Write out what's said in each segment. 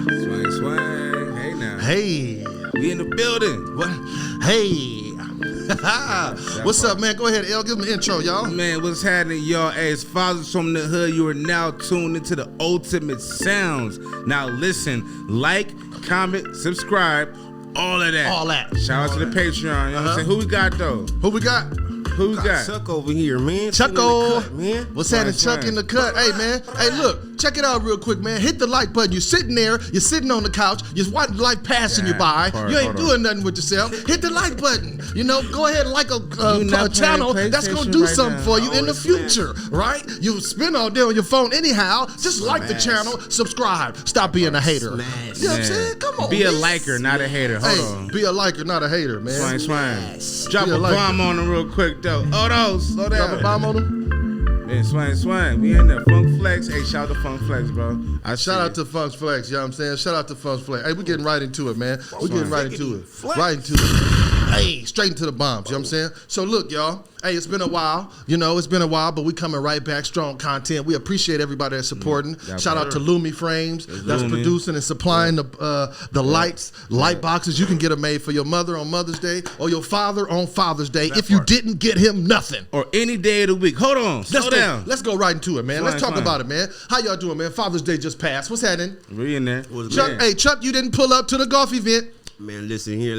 Swang, swang. Hey now. Hey. We in the building. What? Hey. What's up, man? Go ahead, L. Give them an intro, y'all. Man, what's happening, y'all? Hey, it's Fathers from the Hood. You are now tuned into the ultimate sounds. Now listen, like, comment, subscribe, all of that. All that. Shout out to the Patreon. You know what I'm saying? Who we got, though? Who we got? Who we got? Chuck over here, man. Chucko. Man. What's happening, Chuck in the cut? Hey, man. Hey, look. Check it out real quick, man. Hit the like button. You're sitting there. You're sitting on the couch. You're watching life passing you by. You ain't doing nothing with yourself. Hit the like button. You know, go ahead and like a channel that's going to do something for you in the future, right? You spend all day on your phone anyhow. Just like the channel. Subscribe. Stop being a hater. You know what I'm saying? Come on, Be a man. liker, not a hater. Hold on. Be a liker, not a hater, man. Swang. Drop a bomb on them real quick, though. Oh, those. Slow down. Drop a bomb on them. Man, swang. We in there. Funk Flex. Hey, shout out to Funk Flex, bro. Shout out to Funk Flex, you know what I'm saying? Shout out to Funk Flex. Hey, we getting right into it, man. We getting right into it. Right into it. Hey, straight into the bombs, you know what I'm saying? So look, y'all. Hey, it's been a while. You know, it's been a while, but we coming right back. Strong content. We appreciate everybody that's supporting. Shout out to Lumi Frames that's producing and supplying the lights, light boxes. You can get them made for your mother on Mother's Day or your father on Father's Day if you didn't get him nothing. Or any day of the week. Hold on. Slow down. Let's go right into it, man. Let's talk about it, man. How y'all doing, man? Father's Day just passed. What's happening? We in there. Chuck, hey, Chuck, you didn't pull up to the golf event. Man, listen here,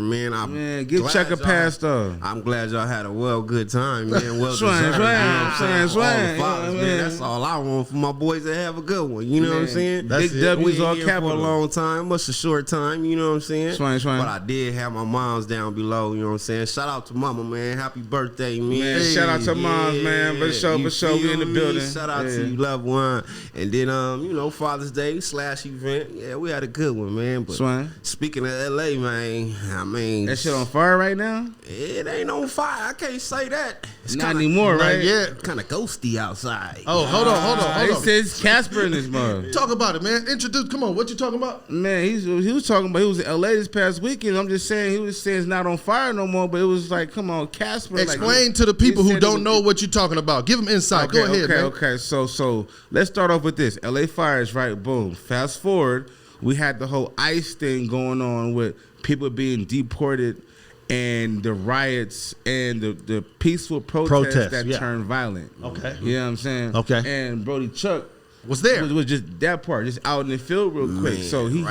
man. Man, give Chuck a pass, though. I'm glad y'all had a good time, man. Well Swang. Man, that's all I want for my boys to have a good one. You know what I'm saying? Big W's all capital. For a long time, much a short time. You know what I'm saying? Swang. But I did have my moms down below. You know what I'm saying? Shout out to Mama, man. Happy birthday, man. Man, shout out to moms, man. For sure. We in the building. Shout out to you, loved one. And then, Father's Day / event. Yeah, we had a good one, man. But Swang. Speaking of LA, man, I mean, that shit on fire right now? It ain't on fire. I can't say that. It's not anymore, right? Yeah. Kind of ghosty outside. Oh, hold on. He says Casper in this mug. Talk about it, man. Come on. What you talking about? Man, he was talking about he was in LA this past weekend. I'm just saying he was saying it's not on fire no more, but it was like, come on, Casper. Explain to the people who don't know what you're talking about. Give them insight. Go ahead, man. Okay. So let's start off with this. LA fires, right? Boom. Fast forward, we had the whole ICE thing going on with people being deported and the riots and the peaceful protests that turned violent. Okay. You know what I'm saying? Okay. And Brody Chuck was there. Was just that part, just out in the field real quick. Man, so he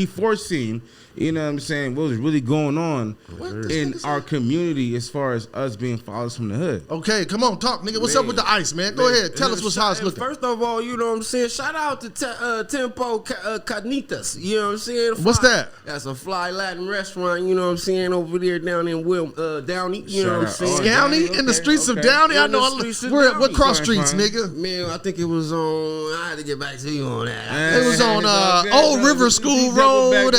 foreseen, you know what I'm saying, what was really going on in our community as far as us being fathers from the hood. Okay, come on, talk, nigga. What's up with the ICE, man? Go ahead, tell us how it's looking. First of all, you know what I'm saying, shout out to Tempo Carnitas. You know what I'm saying? What's that? That's a fly Latin restaurant, you know what I'm saying, over there down in Downey. You know what I'm saying? Downey? In the streets of Downey? I know. What cross streets, nigga? Man, I think it was on, I had to get back to you on that. It was on Old River School Road.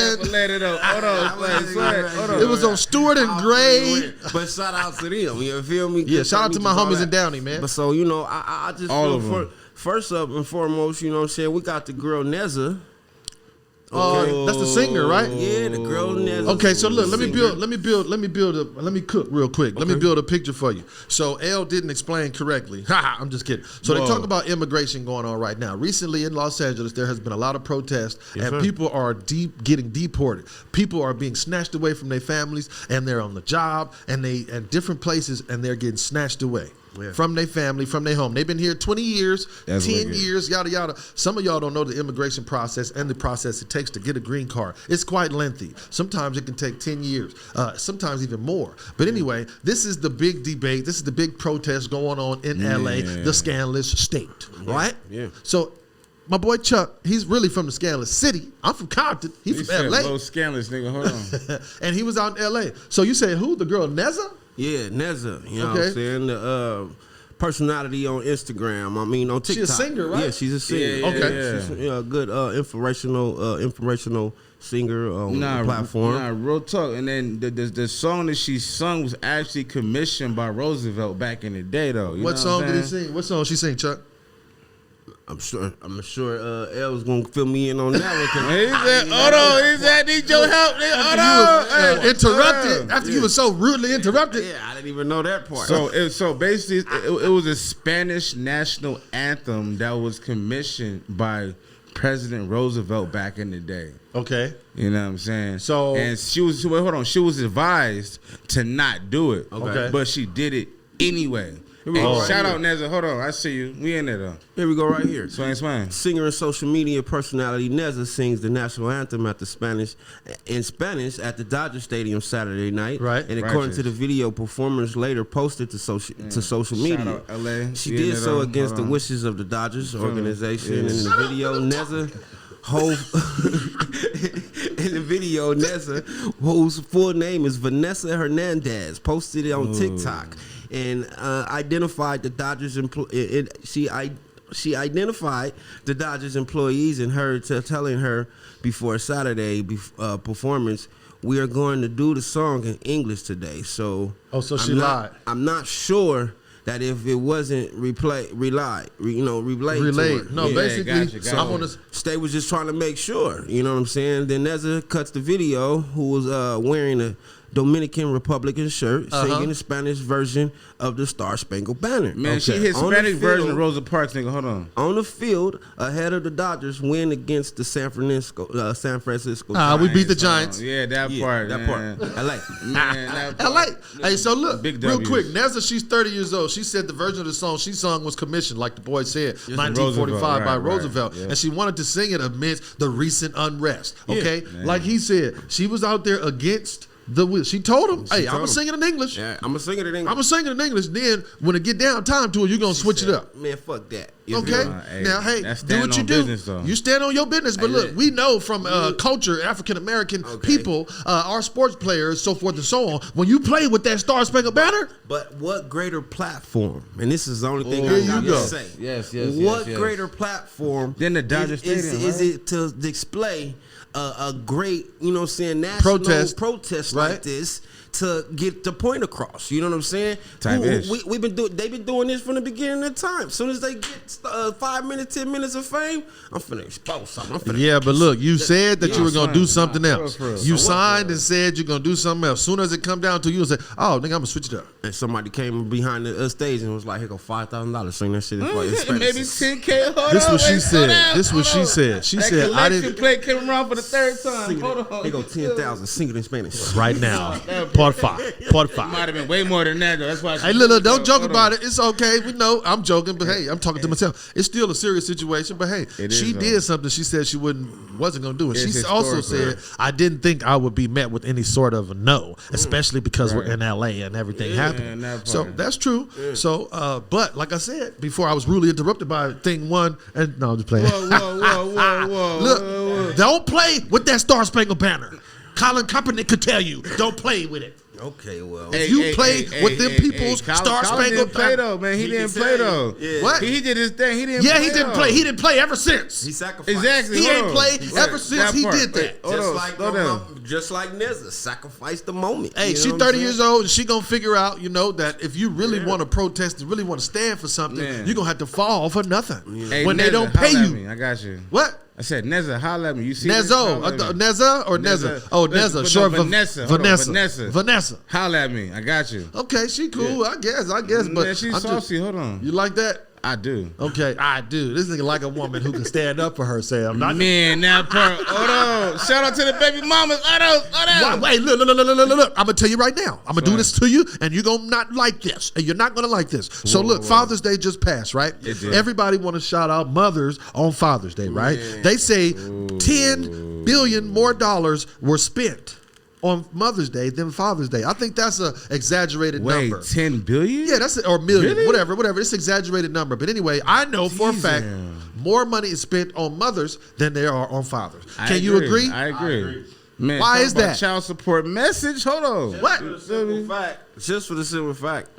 It was on Stewart and Gray. But shout out to them, you feel me? Yeah, shout out to my homies in Downey, man. But so, I just feel first up and foremost, you know what I'm saying, we got the girl Nezza. Okay. That's the singer, right? Yeah, the girl Nezza. Okay, so look, let me cook real quick. Let me build a picture for you. So L didn't explain correctly. I'm just kidding. So they talk about immigration going on right now. Recently in Los Angeles, there has been a lot of protests, and people are getting deported. People are being snatched away from their families, and they're on the job, and they at different places, and they're getting snatched away. Yeah. From their family, from their home. They've been here 20 years, 10 years, yada, yada. Some of y'all don't know the immigration process and the process it takes to get a green card. It's quite lengthy. Sometimes it can take 10 years, sometimes even more. But anyway, this is the big debate. This is the big protest going on in LA, the scandalous state, right? Yeah. So my boy Chuck, he's really from the scandalous city. I'm from Compton. He's from LA. Low scandalous, nigga. Hold on. And he was out in LA. So you say who? The girl Nezza? Yeah, Nezza, you know what I'm saying? The personality on Instagram. I mean, on TikTok. She's a singer, right? Yeah, she's a singer. She's a good informational singer on the platform. Nah, real talk. And then the song that she sung was actually commissioned by Roosevelt back in the day, though. What song did he sing? What song she sing, Chuck? I'm sure L's gonna fill me in on that one. He said, hold on, he said, need your help. Hold on. Interrupted after you were so rudely interrupted. Yeah, I didn't even know that part. So basically, it was a Spanish national anthem that was commissioned by President Roosevelt back in the day. Okay. You know what I'm saying? So and she was advised to not do it. Okay. But she did it anyway. Hey, shout out Nezza. Hold on, I see you. We in there though. Here we go right here. Swing. Singer and social media personality Nezza sings the national anthem in Spanish at the Dodger Stadium Saturday night. Right. And according to the video, performers later posted to social media. Shout out LA. She did so against the wishes of the Dodgers organization. In the video, Nezza. In the video, Nezza, whose full name is Vanessa Hernandez, posted it on TikTok and identified the Dodgers. She identified the Dodgers employees and her telling her before Saturday performance, we are going to do the song in English today. So, she lied. I'm not sure that if it wasn't relayed. No, basically, I'm gonna. They was just trying to make sure. You know what I'm saying? Then Nezza cuts the video, who was wearing a Dominican Republican shirt, singing the Spanish version of the Star Spangled Banner. Man, she hit Spanish version of Rosa Parks, nigga. Hold on. On the field, ahead of the Dodgers win against the San Francisco Giants. We beat the Giants. That part. LA. Man, LA. Hey, so look, Big real W's. quick. Nezza, she's 30 years old. She said the version of the song she sung was commissioned, like the boy said, 1945 by Roosevelt. Right, yeah. And she wanted to sing it amidst the recent unrest. Okay? Like he said, she was out there against she told him, hey, I'm going to sing it in English. Yeah, I'm going to sing it in English. I'm going to sing it in English. Then when it get down time to it, you're going to switch it up. Man, fuck that. Okay? Now, hey, do what you do. You stand on your business. But look, we know from culture, African-American people, our sports players, so forth and so on, when you play with that Star Spangled Banner. But what greater platform, and this is the only thing Here I got you go. to say. Yes. What greater platform than the Dodger Stadium, is it to display a great, you know what I'm saying, national protest right? like this to get the point across. You know what I'm saying? They've been doing this from the beginning of time. As soon as they get 5 minutes, 10 minutes of fame, I'm finna expose something. But look, you said that you were gonna do something else. You signed and said you're gonna do something else. As soon as it come down to you, say, "Oh, nigga, I'm gonna switch it up." And somebody came behind the stage and was like, "Here go $5,000. Sing that shit in Maybe $10K. This what she said. This what she said. She said, "I didn't play came around for the third time." Hold on. Here go 10,000. Sing it in Spanish right now." Part five. Might have been way more than that though. That's why. Hey, look, don't joke about it. It's okay. We know I'm joking, but hey, I'm talking to myself. It's still a serious situation, but hey, she did something she said she wasn't gonna do. And she also said, "I didn't think I would be met with any sort of a no, especially because we're in LA and everything happened." So that's true. So, but like I said before, I was rudely interrupted by thing one. And no, I'm just playing. Whoa. Look, don't play with that Star Spangled Banner. Colin Kaepernick could tell you, don't play with it. Okay, well, if you play with them people's Star Spangled Banner, though, man, he didn't play though. Yeah. What? He did his thing. He didn't. Yeah, play, he didn't play. He didn't play ever since. He sacrificed. Exactly. He ain't played ever since he did that. Just like Nezza sacrificed the moment. Hey, she's 30 years old, and she gonna figure out, that if you really want to protest and really want to stand for something, you're gonna have to fall for nothing when they don't pay you. I got you. What? I said Nezza, holla at me. You see Nezza or Nezza? Oh, Nezza. Short for Vanessa. Holla at me. I got you. Okay, she cool. I guess. But she's saucy. Hold on. You like that? I do. Okay, I do. This nigga like a woman who can stand up for herself. I'm not. Man, that part. Hold on. Shout out to the baby mamas. Hold on. Wait, look. I'm gonna tell you right now. I'm gonna do this to you, and you're gonna not like this, and you're not gonna like this. So look, Father's Day just passed, right? Everybody want to shout out mothers on Father's Day, right? Man. They say $10 billion more were spent on Mother's Day than Father's Day. I think that's an exaggerated number. 10 billion? Yeah, or million, really? whatever. It's an exaggerated number. But anyway, I know for a fact more money is spent on mothers than there are on fathers. Can you agree? I agree. Man, why is that? Child support message? Hold on. What? Just for the simple fact,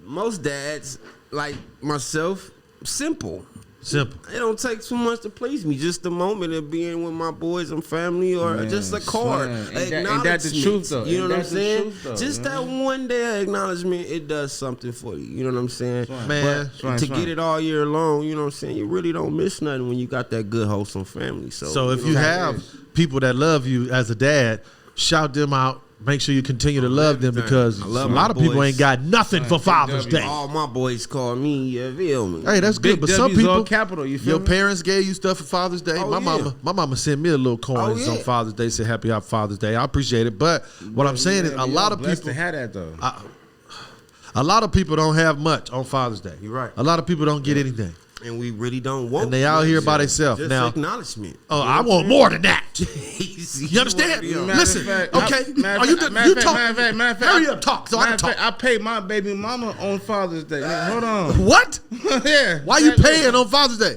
most dads, like myself, simple. It don't take too much to please me. Just the moment of being with my boys and family, or just a card. Ain't that the truth though? You know what I'm saying? Just that one day of acknowledgement, it does something for you. You know what I'm saying? Man, but to get it all year long, you know what I'm saying? You really don't miss nothing when you got that good, wholesome family. So if you have people that love you as a dad, shout them out. make sure you continue to love them because a lot of people ain't got nothing for Father's Day. All my boys call me, you feel me? Hey, that's good. Big But some W's all people, capital, you feel your me? parents gave you stuff for Father's Day. Oh, My mama sent me a little coins on Father's Day. Said Happy Father's Day. I appreciate it. But what I'm saying is, a lot of blessed people to have that though. a lot of people don't have much on Father's Day. You're right. A lot of people don't get anything. And we really don't want. And they out here by themselves. Just Now, acknowledgement. oh, I want more than that. You understand? Listen, okay. Are you talk? Hurry up, talk so I can talk. I paid my baby mama on Father's Day. Hold on. What? Yeah. Why you paying on Father's Day?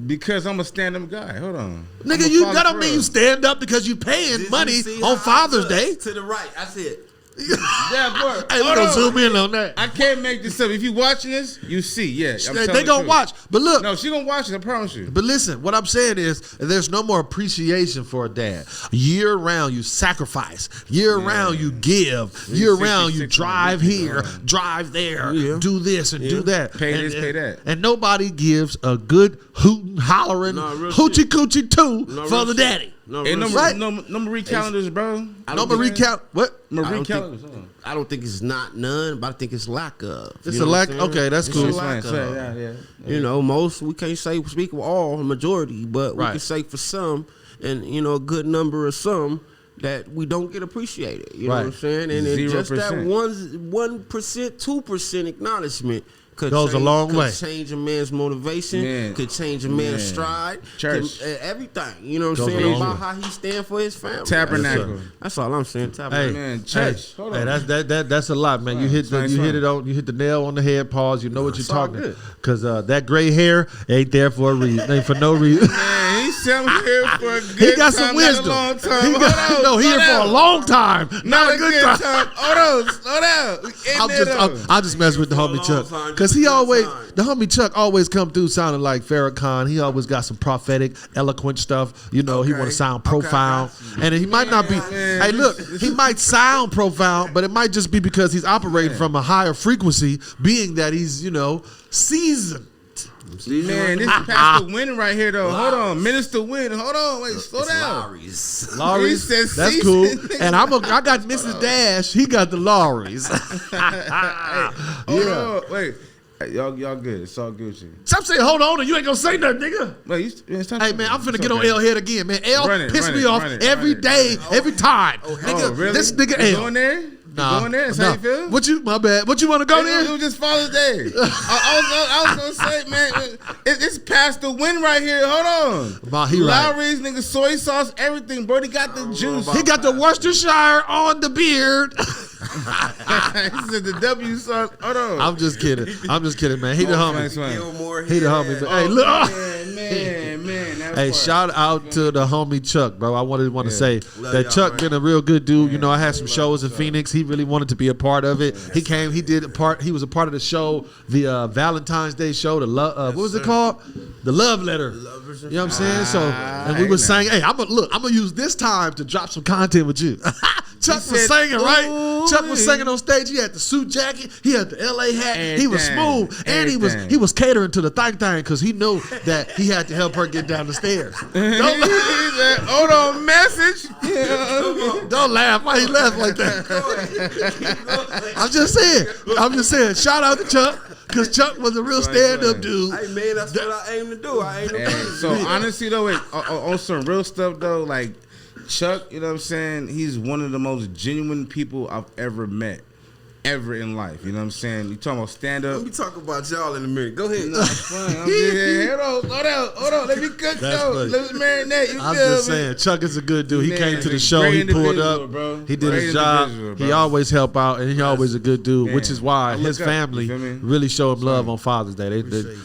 Because I'm a stand-up guy. Hold on. Nigga, that don't mean you stand up because you paying money on Father's Day. To the right, I said. Yeah, boy. Hey, we're gonna zoom in on that. I can't make this up. If you watching this, you see. Yeah, They gonna watch. But look. No, she gonna watch it. I promise you. But listen, what I'm saying is there's no more appreciation for a dad. Year round you sacrifice. Year round you give. Year round you drive here, drive there, do this and do that. Pay this, pay that. And nobody gives a good hootin', hollering, hoochie coochie too for the daddy. No, Ain't right. no Marie calendars, bro. No Marie calendar. What? Marie calendars. I don't think it's not none, but I think it's lack of. It's a lack. Okay, that's cool. Yeah. You know, most we can't speak of all, majority, but we can say for some, and you know, a good number of some that we don't get appreciated. You know what I'm saying? And it's just that 1%, 2% acknowledgement. Goes a long way. Could change a man's motivation. Could change a man's stride. Church. Everything. You know what I'm saying? About how he stand for his family. Tabernacle. That's all I'm saying. Tabernacle. Hey, man, church. Hold on. That's a lot, man. You hit the nail on the head. Pause. You know what you're talking. Because that gray hair ain't there for a reason. Ain't for no reason. Man, he's here for a good time. He got some wisdom. Not a long time. He here for a long time. Not a good time. Hold on. Slow down. I'll just mess with the homie Chuck. Because the homie Chuck always come through sounding like Farrakhan. He always got some prophetic, eloquent stuff. You know, he want to sound profound. And he might not be, hey, look, he might sound profound, but it might just be because he's operating from a higher frequency, being that he's, you know, seasoned. Man, this is Pastor Win right here, though. Hold on. Minister Win. Hold on. Wait, slow down. Lowry's. That's cool. And I got Mrs. Dash. He got the Lowry's. Wait. Hey, y'all good. It's all good shit. Stop saying hold on and you ain't gonna say nothing, nigga. Wait, hey man, I'm finna get on L head again, man. L piss me off every day, every time. Nigga, really? This nigga you L. Going there? Nah, going there? That's how you feel? My bad. What you want to go there? It was just Father's Day. I was gonna say, man, it's past the win right here. Hold on. He right. Lowry's, nigga, soy sauce, everything, bro. He got the juice. He got the Worcestershire on the beard. He said the W sauce. Hold on. I'm just kidding, man. He the homie. He the homie. Hey, look. Man. Hey, shout out to the homie Chuck, bro. I want to say that Chuck been a real good dude. You know, I had some shows in Phoenix. He really wanted to be a part of it. He came. He did a part. He was a part of the show, the Valentine's Day show. The love. What was it called? The Love Letter. You know what I'm saying? So, and we was saying, hey, I'm gonna use this time to drop some content with you. Chuck was singing, right? Chuck was singing on stage. He had the suit jacket. He had the LA hat. He was smooth, and he was catering to the thing because he knew that he had to help her get down the stairs. Hold on, message. Don't laugh. Why he laugh like that? I'm just saying. Shout out to Chuck. Because Chuck was a real stand-up dude. Hey, man, that's what I aim to do. So, honestly, though, on some real stuff, though, like, Chuck, you know what I'm saying? He's one of the most genuine people I've ever met. Ever in life, you know what I'm saying? You talking about stand up? Let me talk about y'all in a minute. Go ahead. No, it's fine. Hold on. Let me cook though. Let me marinate. I'm just saying, Chuck is a good dude. He came to the show. He pulled up. Bro. He did his job. He always help out, and he always a good dude. Which is why his family really show him love on Father's Day. They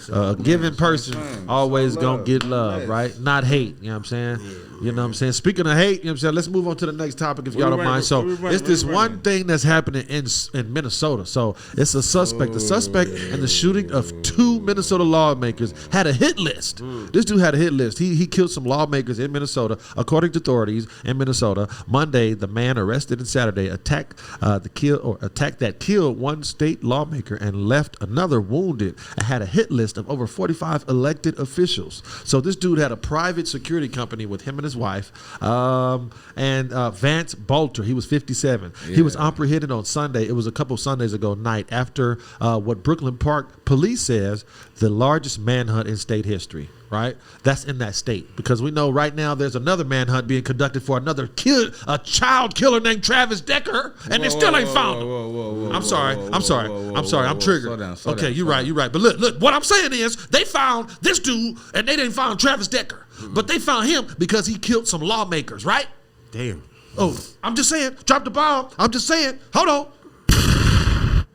giving person always gonna get love, right? Not hate. You know what I'm saying? You know what I'm saying? Speaking of hate, you know what I'm saying? Let's move on to the next topic if y'all don't mind. So it's this one thing that's happening in Minnesota. So it's a suspect. The suspect in the shooting of two Minnesota lawmakers had a hit list. This dude had a hit list. He killed some lawmakers in Minnesota. According to authorities in Minnesota, Monday, the man arrested and Saturday attack that killed one state lawmaker and left another wounded. And had a hit list of over 45 elected officials. So this dude had a private security company with him and his wife. And Vance Boelter, he was 57. He was apprehended on Sunday. It was a couple Sundays ago night after what Brooklyn Park police says the largest manhunt in state history. Right, that's in that state because we know right now there's another manhunt being conducted for another a child killer named Travis Decker, and they still ain't found him. I'm sorry. I'm triggered. Slow down. You're right. But look. What I'm saying is they found this dude and they didn't find Travis Decker, but they found him because he killed some lawmakers. Right? Damn. Oh, I'm just saying. Drop the bomb. I'm just saying. Hold on.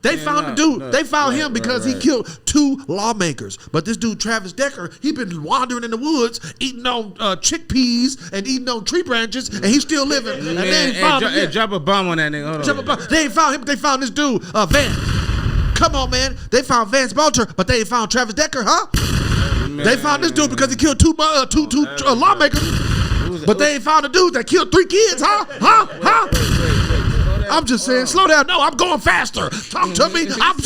They found the dude. They found him because he killed 2 lawmakers. But this dude, Travis Decker, he been wandering in the woods, eating on chickpeas and eating on tree branches, and he's still living. And they ain't found him yet. Drop a bomb on that nigga. Hold on. They ain't found him. They found this dude, Vance. Come on, man. They found Vance Boelter, but they ain't found Travis Decker, huh? Man. They found this dude because he killed 2 lawmakers. But they ain't found a dude that killed 3 kids, huh? I'm just saying, slow down. No, I'm going faster. Talk to me. I'm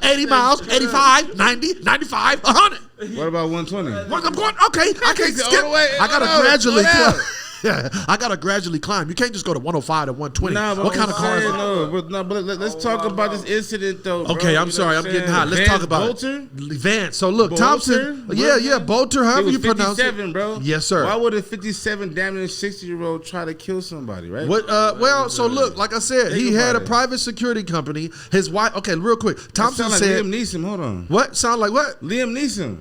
80 miles, 85, 90, 95, 100. What about 120? I'm going, okay, I can't skip. I got to gradually climb. I gotta gradually climb. You can't just go to 105 to 120. What kind of car is it? But let's talk about this incident though. Bro. Okay, I'm sorry, I'm getting hot. Let's talk about Boelter? Vance. So look, Thompson. Yeah, Boelter. However you pronounce it. 57, bro. Yes, sir. Why would a 57 damn near 60-year-old try to kill somebody, right? What? Well, so look, like I said, he had a private security company. His wife. Okay, real quick. Thompson said. Liam Neeson. Hold on. What? Sound like what? Liam Neeson.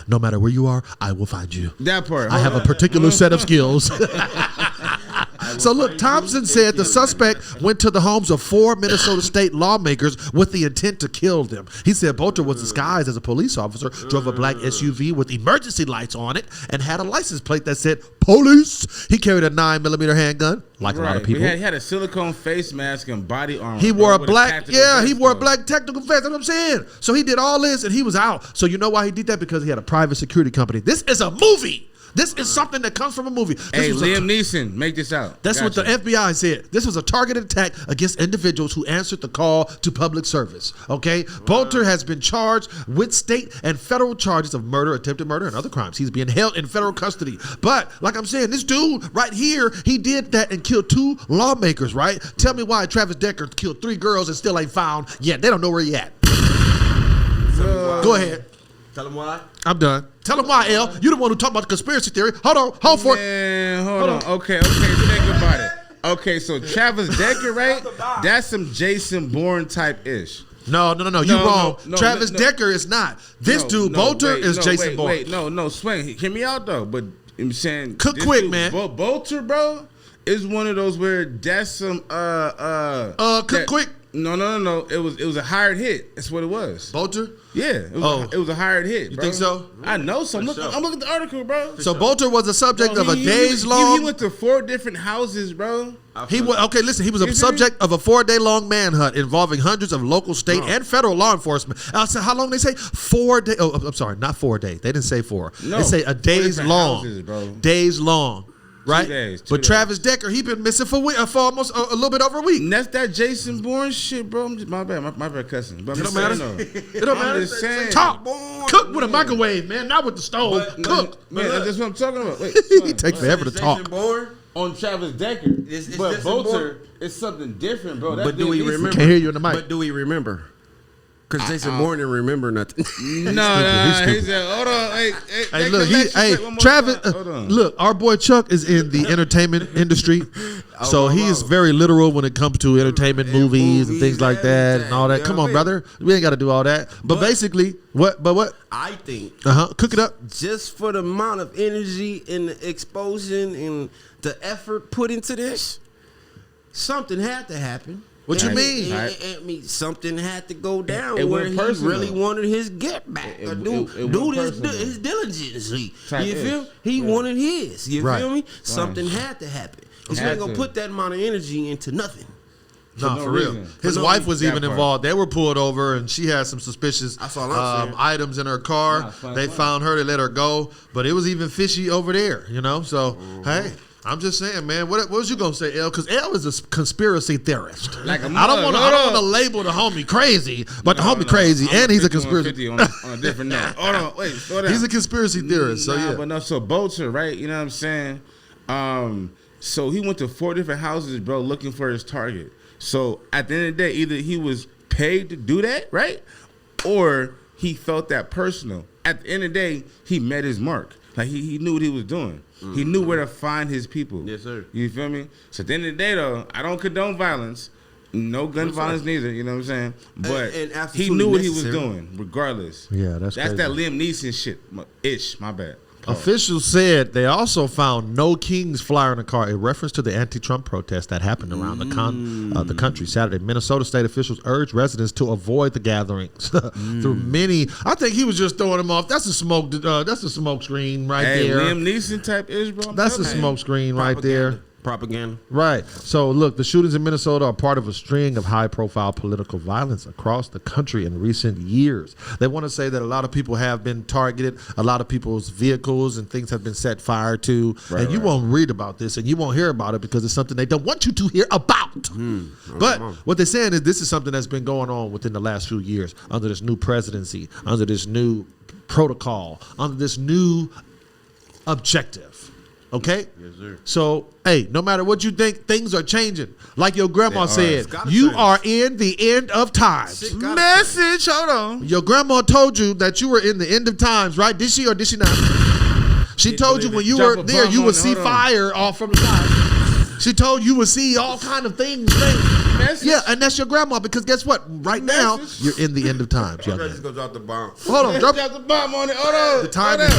No matter where you are, I will find you. That part. I have a particular set of skills. So look, Thompson said the suspect went to the homes of 4 Minnesota state lawmakers with the intent to kill them. He said Boelter was disguised as a police officer, drove a black SUV with emergency lights on it, and had a license plate that said police. He carried a 9mm handgun, like a lot of people. He had a silicone face mask and body armor. He wore a black, he wore a black technical vest. That's what I'm saying. So he did all this, and he was out. So you know why he did that? Because he had a private security company. This is a movie. This is something that comes from a movie. Hey, Liam Neeson, make this out. That's what the FBI said. This was a targeted attack against individuals who answered the call to public service. Okay? Boelter has been charged with state and federal charges of murder, attempted murder, and other crimes. He's being held in federal custody. But, like I'm saying, this dude right here, he did that and killed 2 lawmakers, right? Tell me why Travis Decker killed 3 girls and still ain't found yet. They don't know where he at. Go ahead. Tell him why. I'm done. Tell him why, L. You the one who talked about the conspiracy theory. Hold for it. Hold on. Okay, think about it. Okay, so Travis Decker, right? That's some Jason Bourne type ish. No. You wrong. Travis Decker is not. This dude, Boelter, is Jason Bourne. No, Swing. Hear me out though. But I'm saying, cook quick, dude, man. Boelter, bro, is one of those where that's some cook quick. No. It was a hired hit. That's what it was. Boelter? Yeah. It was a hired hit. You bro. think so? I know so. I'm looking at the article, bro. So Boelter was the subject of a days-long. He went to 4 different houses, bro. He was a subject of a 4-day-long manhunt involving hundreds of local, state, and federal law enforcement. I said, how long they say? 4 days. Oh, I'm sorry, not 4 days. They didn't say 4. No, they say a days long. Houses, days long. Right, 2 days, but Travis Decker, he been missing for almost a little bit over a week. And that's that Jason Bourne shit, bro. My bad cussing. But it don't matter. It don't matter. Just saying. Talk, cook with a microwave, man, not with the stove. Cook, man. That's what I'm talking about. Wait, he takes forever to talk. On Travis Decker, but Boelter is something different, bro. But do we remember? Can't hear you in the mic. But do we remember? Because Jason Bourne didn't remember nothing. No. He said, hold on. Hey, look, Travis, look, our boy Chuck is in the entertainment industry. So he is very literal when it comes to entertainment, movies and things like that and all that. Come on, brother. We ain't got to do all that. But basically, what? I think. Cook it up. Just for the amount of energy and the exposure and the effort put into this, something had to happen. What you mean? I mean, something had to go down where he really wanted his get back. Do his diligence. You feel? He wanted his. You feel me? Something had to happen. Because you ain't going to put that amount of energy into nothing. No, no for real. reason. His For no wife reason. was That even part. involved. They were pulled over, and she had some suspicious That's all I'm saying. items in her car. Nah, fine, They fine. found her. They let her go, but it was even fishy over there. So hey. I'm just saying, man. What was you gonna say, L? Because L is a conspiracy theorist. Like a I don't mug. want to label the homie crazy, but the homie crazy, I'm and he's a 50 on conspiracy. 50 on a different note. Hold on, wait, slow down. He's a conspiracy theorist. So Nah, yeah. but no, so Boelter, right? You know what I'm saying? So he went to 4 different houses, bro, looking for his target. So at the end of the day, either he was paid to do that, right? Or he felt that personal. At the end of the day, he met his mark. Like he knew what he was doing. He knew where to find his people. Yes, sir. You feel me? So at the end of the day, though, I don't condone violence. No gun violence neither, you know what I'm saying? But And he absolutely knew what he was necessary. doing, regardless. Yeah, that's that crazy. Liam Neeson shit. My bad. Pause. Officials said they also found no Kings flyer in the car, a reference to the anti-Trump protest that happened around the country Saturday. Minnesota state officials urged residents to avoid the gatherings. Through many, I think he was just throwing them off. That's a smoke. That's a smoke screen right Hey, there. Liam Neeson type ish, bro. I'm That's a telling you. smoke screen right there. Propaganda. Right. So, look, the shootings in Minnesota are part of a string of high-profile political violence across the country in recent years. They want to say that a lot of people have been targeted, a lot of people's vehicles and things have been set fire to, and you won't read about this and you won't hear about it because it's something they don't want you to hear about. But what they're saying is this is something that's been going on within the last few years under this new presidency, under this new protocol, under this new objective. Okay? Yes, sir. So, hey, no matter what you think, things are changing. Like your grandma said, gotta you change. are in the end of times. Shit gotta Message, hold on. Your grandma told you that you were in the end of times, right? Did she or did she not? She told you when you Drop were a there, bomb you on would it. see Hold on. fire off from the side. She told you would see all kind of things. Message? Yeah, and that's your grandma because guess what? Right now, Message? you're in the end of times, young Just man. go drop the bomb. Hold on, drop Drop the bomb on it. Hold on. the timing.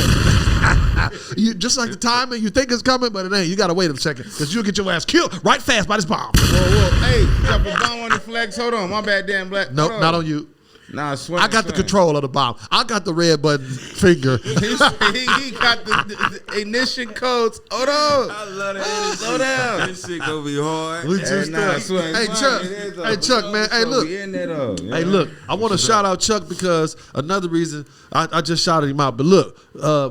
You just like the timing, you think it's coming, but it ain't. You gotta wait a second because you'll get your ass killed right fast by this bomb. Whoa. Hey, drop a bomb on the flex. Hold on. My bad, damn black. Nope, Hold not on you. Nah, swing. I got the control of the bomb. I got the red button finger. He got the ignition codes. Hold on. I love that. Slow down. This shit gonna be hard. We Hey, just nah, swing. Hey Fine, Chuck, it is, though. hey Chuck, man. Hey So look, we in there, though. hey look. I want to shout out Chuck because another reason I just shouted him out. But look,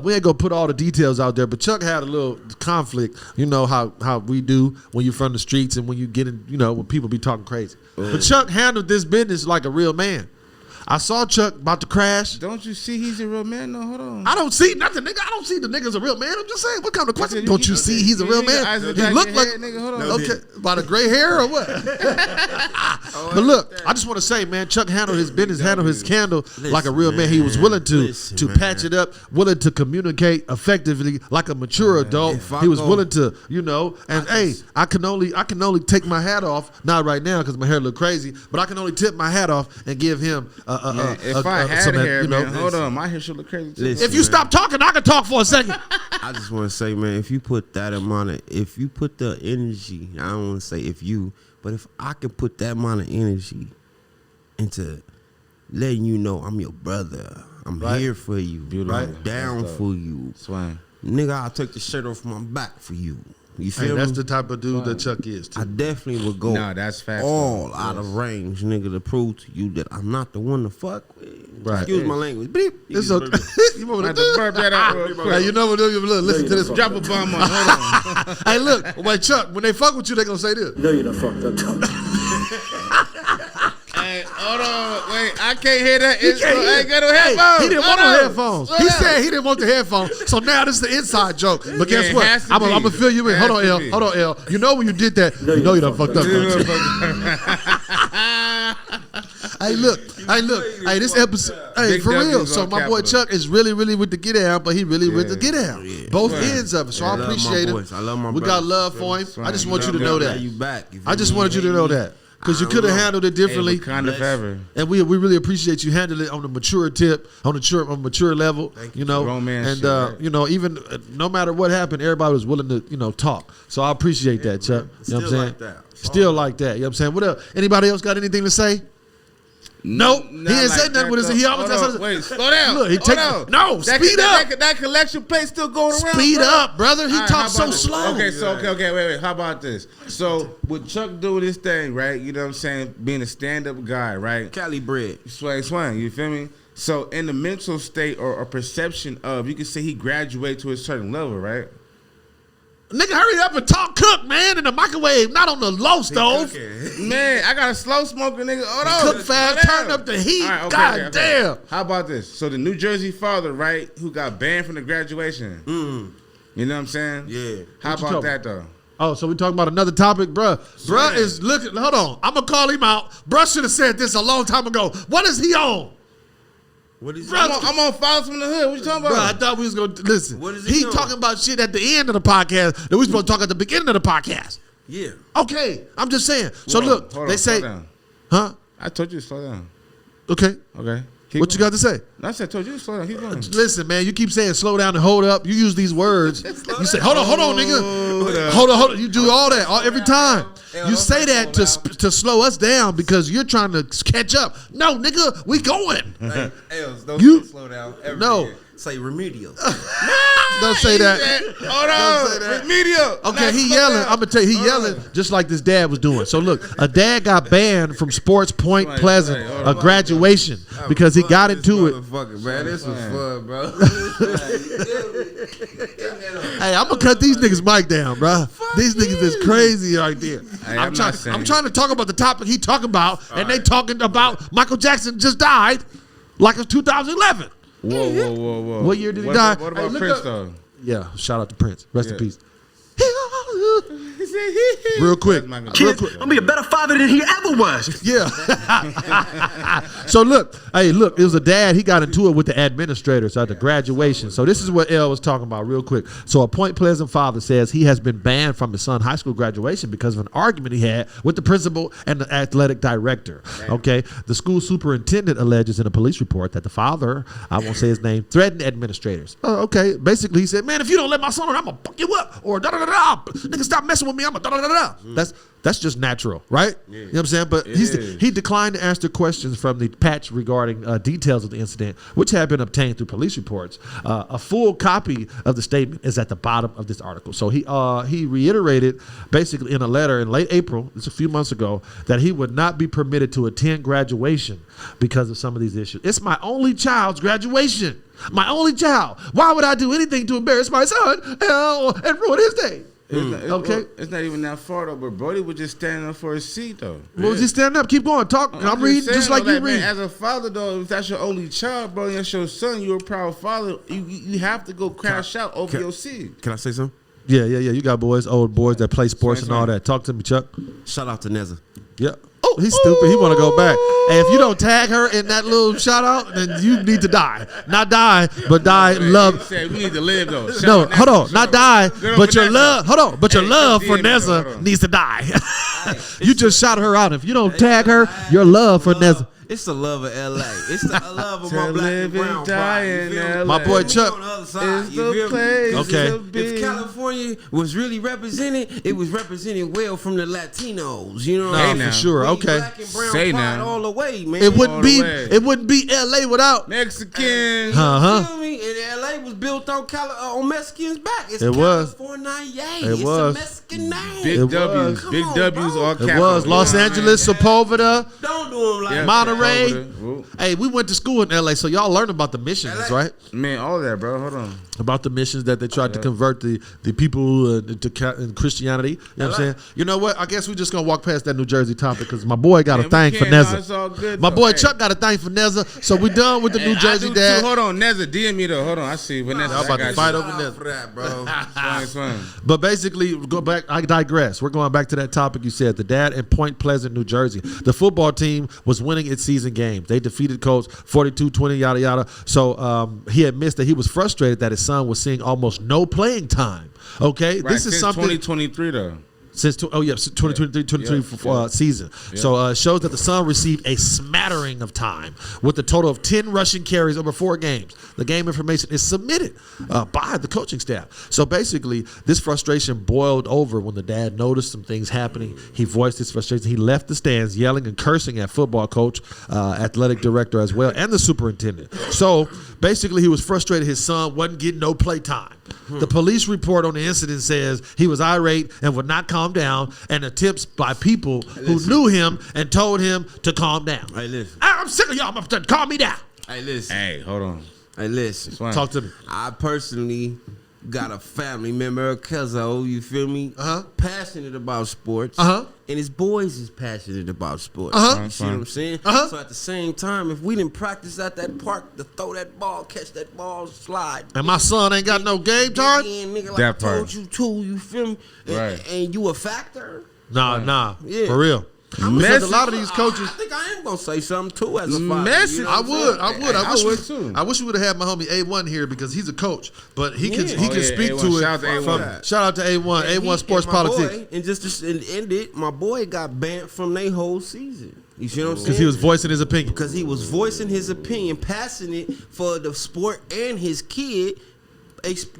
we ain't gonna put all the details out there. But Chuck had a little conflict. You know how we do when you're from the streets and when you get in. You know when people be talking crazy. But Chuck handled this business like a real man. I saw Chuck about to crash. Don't you see he's a real man? No, hold on. I don't see nothing, nigga. I don't see the nigga's a real man. I'm just saying, what kind of question? said Don't you- you see he's a real you got man? eyes in the He back of looked your like head, nigga. Hold on. okay, by the gray hair or what? But look, I just want to say, man, Chuck handled his business, handled his scandal like a real man. He was willing to patch it up, willing to communicate effectively like a mature adult. if I He was go- willing to, and hey, I can only take my hat off, not right now because my hair look crazy, but I can only tip my hat off and give him Man, if I had some, hair, you know, man, hold on. My hair should look crazy too. Listen. if you stop talking, I can talk for a second. I just want to say, man, if you put that amount of, if you put the energy, I don't want to say if you, but if I can put that amount of energy into letting you know I'm your brother, I'm Right. here for you, Beautiful. I'm down That's dope. for you, Swing. nigga. I'll take the shirt off my back for you. You Hey, feel that's me? the type of dude that Chuck is too. I definitely would go Nah, that's facts, all though. out of range, nigga, to prove to you that I'm not the one to fuck with. Right. Excuse my language. Beep. It's okay. You want I me have to to burp that out real quick. Hey, you know what? Look, listen to this. Drop a bomb on. Hold on. Hey, look, wait, Chuck. When they fuck with you, they gonna say this. No, you're not fucked up. Hey, hold on. Wait, I can't hear that. He It's, can't I hear. ain't got no Hey, headphones. he didn't want Hold no on. headphones. Slow He down. said he didn't want the headphones. So now this is the inside joke. But guess Yeah, it what? has to I'm be. gonna fill you in. Has Hold on, to L. be. Hold on, L. You know when you did that, you know you done fucked up. don't you? Hey, look. Hey, this episode. Hey, Big for W real. is So on my boy Capitol. Chuck is really with the get down, but he really with the get down. Yeah. Both Right. ends of it. So Yeah, I I love my appreciate him. boys. I love my We got brothers. love for him. I just want you to Love know them. that. You back. You I just feel wanted me? you to know that because you I could have don't know. handled it differently. Kind of ever. And we really appreciate you handling it on the mature tip, on the mature level, you know. Romance and shit, right? you know, even no matter what happened, everybody was willing to talk. So I appreciate that, Chuck. You know what I'm Still saying? like that. Still like that. You know what I'm saying? What else? Anybody else got anything to say? Nope. He Not didn't like say nothing with that, his. He though. almost Hold that's on, wait, slow down. Look, he Hold take on. no speed up. That collection plate still going around. Speed bro. up, brother. He All right, talks how so about this? slow. Okay, so okay, wait. How about this? So with Chuck doing this thing, right? You know what I'm saying? Being a stand-up guy, right? Cali bread. Swang. You feel me? So in the mental state or perception of, you can say he graduated to a certain level, right? Nigga, hurry up and talk cook, man, in the microwave, not on the low stove. Man, I got a slow smoker, nigga. Hold on. Cook fast, turn up the heat. All right, okay, God damn. How about this? So the New Jersey father, right, who got banned from the graduation. You know what I'm saying? Yeah. How What you about talking that though? Oh, so we talking about another topic, bruh. Bruh is looking. Hold on, I'm gonna call him out. Bruh should have said this a long time ago. What is he on? What is I'm on Files from the Hood. What you talking Bruh, about? I thought we was gonna listen. What is he he on? talking about shit at the end of the podcast that we supposed to talk at the beginning of the podcast. Yeah. Okay, I'm just saying. So Hold on, look, hold they on, say, slow down. huh? I told you to slow down. Okay, Okay. what you got to say? I said, I told you to slow down. Keep going. Listen, man, you keep saying slow down and hold up. You use these words. You say, hold on, nigga. Hold on. You do all that every time. You say that to slow us down because you're trying to catch up. No, nigga, we going. Hey, Els, don't You- slow down. Ever No. again. Say remedial. Don't say that. Hold on. Remedial. Okay, Not he slow yelling. down. I'm gonna tell you, he yelling just like this dad was doing. So look, a dad got banned from Sports Point Right, Pleasant, right, hold a on. graduation because he got into it. Motherfucker, man, this was fun, bro. Hey, I'm gonna cut these niggas mic down, bro. These niggas is crazy right there. Hey, I'm not saying- trying to talk about the topic he talking about, and they talking about Michael Jackson just died, like it's 2011. Whoa. What year did he What die? about- What Hey, about look Prince up- though? Yeah, shout out to Prince. Rest in Yeah. peace. Real quick. Real quick. I'm gonna be a better father than he ever was. Yeah. So look, it was a dad. He got into it with the administrators at the graduation. So this is what Elle was talking about real quick. So a Point Pleasant father says he has been banned from his son's high school graduation because of an argument he had with the principal and the athletic director. Okay. The school superintendent alleges in a police report that the father, I won't say his name, threatened administrators. Okay. Basically, he said, man, if you don't let my son on, I'm gonna fuck you up. Or da-da-da-da. Nigga, stop messing with me. I'm a da-da-da-da. That's just natural, right? You know what I'm saying? But he declined to answer questions from the patch regarding details of the incident, which had been obtained through police reports. A full copy of the statement is at the bottom of this article. So he reiterated basically in a letter in late April, it's a few months ago, that he would not be permitted to attend graduation because of some of these issues. It's my only child's graduation. My only child. Why would I do anything to embarrass my son and ruin his day? Okay. It's not even that far though, but Brody was just standing up for his seat though. What was he standing up? Keep going. Talk. I'm reading just like you read. Man, as a father though, if that's your only child, bro, and that's your son, you're a proud father. You have to go crash out over your seat. Can I say something? Yeah. You got old boys that play sports and all that. Talk to me, Chuck. Shout out to Nezza. Yeah. Oh, he's stupid. He want to go back. And if you don't tag her in that little shout out, then you need to die. Not die, but die. Love. Said we need to live though. No, hold on. Not die, Good but old your Vanessa. love. Hold on, but your Hey, love for hold Nezza on. needs to die. You just shout her out. If you don't tag her, your love for Nezza. It's the love of LA. It's the love of my To black live and and brown die pride. You in feel me? LA. My boy Chuck On the other side, Is you the feel me? place Okay. to be. If California was really represented, it was represented well from the Latinos. You know what Nah, I'm for saying? sure. We Okay. Black and brown Say pride now. all the way, man. It wouldn't All be. the way. It wouldn't be L.A. without. Mexican. Uh-huh. Feel me? And LA was built on Mexicans' back. It's It was. California. It was. a Mexican name. Big It W's. was. Big Come on, W's bro. all It capital. was Los You know what I Angeles, mean? Sepulveda, Don't do them like Yeah. that. Monterey. Whoop. Hey, we went to school in L.A., so y'all learned about the missions, LA. right? Man, all that, bro. Hold on. About the missions that they tried to convert the people in Christianity. You know what I'm saying? You know what? I guess we're just going to walk past that New Jersey topic because my boy got a Man, thing for we can't, no, it's Nezza. all good, My though. boy Hey. Chuck got a thing for Nezza, so we done with the New Hey, Jersey I do dad. Too. Hold on, Nezza, DM me though. Hold on, I see Vanessa. Y'all about to I got fight you. over Nezza. For that, bro. It's fine. But basically, go back. I digress. We're going back to that topic you said. The dad in Point Pleasant, New Jersey. The football team was winning its season games. They defeated Colts 42-20, yada yada. So he admits that he was frustrated that his son was seeing almost no playing time. Okay, Right, this is since something. 2023 though. Since 2023 season. So it shows that the Sun received a smattering of time with a total of 10 rushing carries over 4 games. The game information is submitted by the coaching staff. So basically, this frustration boiled over when the dad noticed some things happening. He voiced his frustration. He left the stands yelling and cursing at football coach, athletic director as well, and the superintendent. So basically, he was frustrated his son wasn't getting no play time. The police report on the incident says he was irate and would not calm down, and the tips by people who knew him and told him to calm down. Hey, listen. I'm sick of y'all. Calm me down. Hey, listen. Hey, hold on. Hey, listen. Talk to me. I personally got a family member, a cousin, you feel me? Passionate about sports. And his boys is passionate about sports. You see what I'm saying? So at the same time, if we didn't practice at that park to throw that ball, catch that ball, slide. And my son ain't got no game time? Nigga, like That I told part. you too, you feel me? Right. And you a factor? Nah. Yeah. For real. Because a lot of these coaches. I think I am gonna say something too as a father. Message. You know I what I'm would. saying? I wish we would have had my homie A1 here because he's a coach, but he can Yeah. speak A1. to it. Shout out to A1. Shout out to A1. And A1 Sports and my Politics. boy, and just to end it, my boy got banned from their whole season. You see what I'm saying? Because he was voicing his opinion. Because he was voicing his opinion, passionate for the sport and his kid,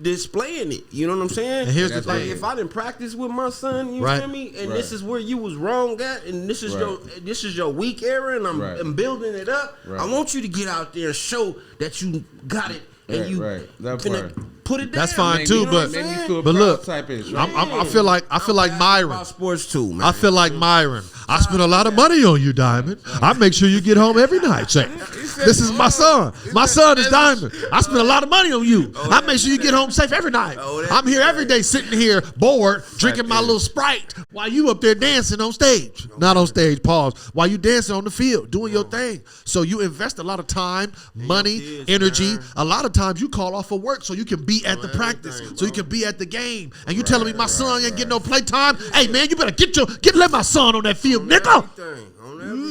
displaying it. You know what I'm saying? And here's the like, thing. if I didn't practice with my son, you Right. feel me? And this is where you was wrong at, and this is Right. this is your weak area, and Right. I'm building it up. Right. I want you to get out there and show that you got it, and Right, you right. That finna part. put it down. That's fine, man. too, You know what I'm but- saying? But look, type-ish, I feel like I'm passionate Myron. about sports too, man. I feel like Myron. I spend a lot of money on you, Diamond. I make sure you get home every night. Say, this is my son. My son is Diamond. I spend a lot of money on you. I make sure you get home safe every night. I'm here every day sitting here bored, drinking my little Sprite while you up there dancing on stage. Not on stage, pause. While you dancing on the field, doing your thing. So you invest a lot of time, money, kids, energy. man. A lot of times you call off of work so you can be at the practice, so you can be at the game. And you telling me my son ain't getting no play time? Hey man, you better let my son on that field, nigga.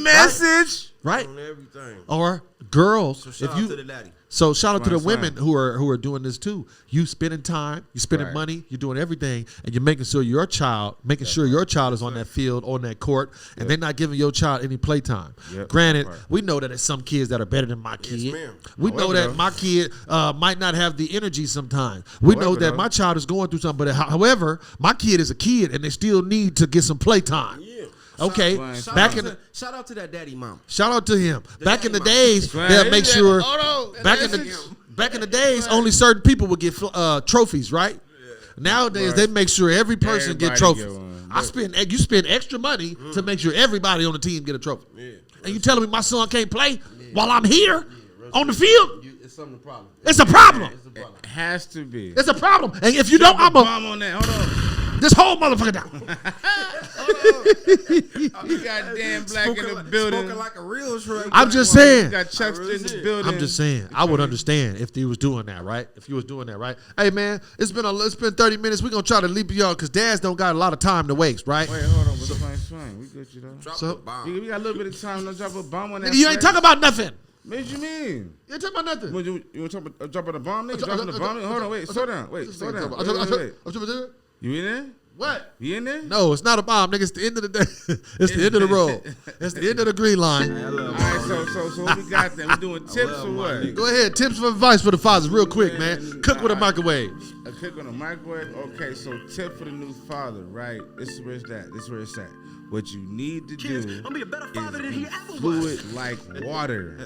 Message. Right? On everything. Or girls, Shout out to the daddy. so shout out to the Fine, women who are doing this too. You spending time, you spending Right. money, you're doing everything, and you're making sure your child is on that field, on that court, and they're not giving your child any play time. Yep. Granted, Right. we know that there's some kids that are better than my kid. ma'am. We know However, that my kid might not have the energy sometimes. We know However, that though- my child is going through something, but however, my kid is a kid, and they still need to get some play time. Yeah. Okay, Shout Shout out to that daddy mom. shout out to him. Back in the daddy days, Right. they'll make sure. Hold on. Back in the days, only certain people would get trophies, right? Nowadays, they make sure every person get Everybody trophies. get one. You spend extra money to make sure everybody on the team get a trophy. And you telling me my son can't play while I'm here on the field? It's something the problem. It's a problem. Has to be. It's a problem. And if you don't, I'm bomb on that. Hold on. this whole motherfucker down. You got Dan Black in the building. Spoken like a real shrimp. I'm just You saying. got Chuckster in the did. building. I'm just saying. I would understand if he was doing that, right? If he was doing that, right? Hey man, it's been 30 minutes. We're gonna try to leap y'all because dads don't got a lot of time to waste, right? Wait, hold on. But fine. We good, you know. Drop So- the bomb. We got a little bit of time to drop a bomb on that. Nigga, you ain't talking about nothing. What you mean? You ain't talking about nothing. What, you want to drop a bomb, nigga? Dropping the bomb? Hold on, wait. Slow down. Slow down. Wait. You in there? What? You in there? No, it's not a bomb, nigga. It's the end of the day. It's the end of the road. It's the end of the green line. All right, so what we got then? We doing tips or what? Go ahead. Tips of advice for the fathers, real quick, man. Cook with a microwave. A cook on a microwave? Okay, so tip for the new father, right? This is where it's at. This is where it's at. What you need to Kids, do I'll be a better father is than be he ever was. fluid like water.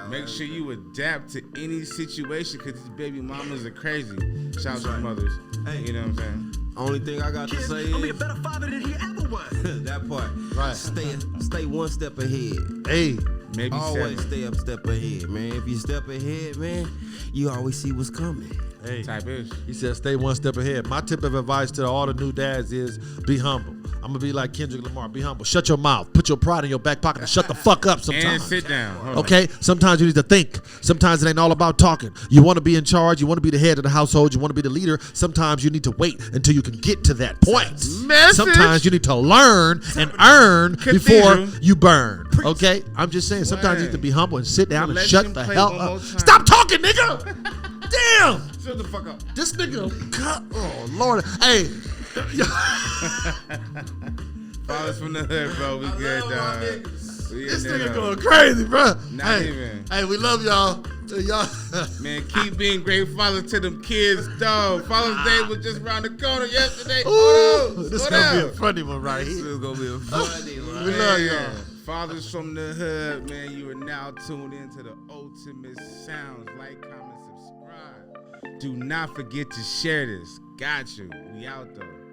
Make sure you adapt to any situation because these baby mamas are crazy. Shout out to the mothers. Hey. You know what I'm saying? Only thing I got to Kids, say I'll be a is better father than he ever was. that part. Right. Stay one step ahead. Hey, Maybe Always 7. stay up step ahead, man. If you step ahead, man, you always see what's coming. hey. Type ish. He said, stay one step ahead. My tip of advice to all the new dads is be humble. I'm going to be like Kendrick Lamar. Be humble. Shut your mouth. Put your pride in your back pocket and shut the fuck up And sometimes. sit down. Hold on. Okay? Sometimes you need to think. Sometimes it ain't all about talking. You want to be in charge. You want to be the head of the household. You want to be the leader. Sometimes you need to wait until you can get to that point. Message. Sometimes you need to learn and earn Cathedral. before you burn. Okay? I'm just saying, sometimes you need to be humble and sit down and Let shut him the play hell one up. more time. Stop talking, nigga! Damn! Shut the fuck up. This nigga, oh Lord, hey, Fathers from the hood, bro. We good, dog. This nigga going crazy, bro. Not even. Hey, we love y'all. Y'all. Man, keep being great fathers to them kids, dog. Father's Day was just around the corner yesterday. Ooh, this is going to be a funny one right This here. is gonna be a funny one. We love y'all. Fathers from the hood, man. You are now tuned into the ultimate sounds. Like, comment, subscribe. Do not forget to share this. Got you. We out though.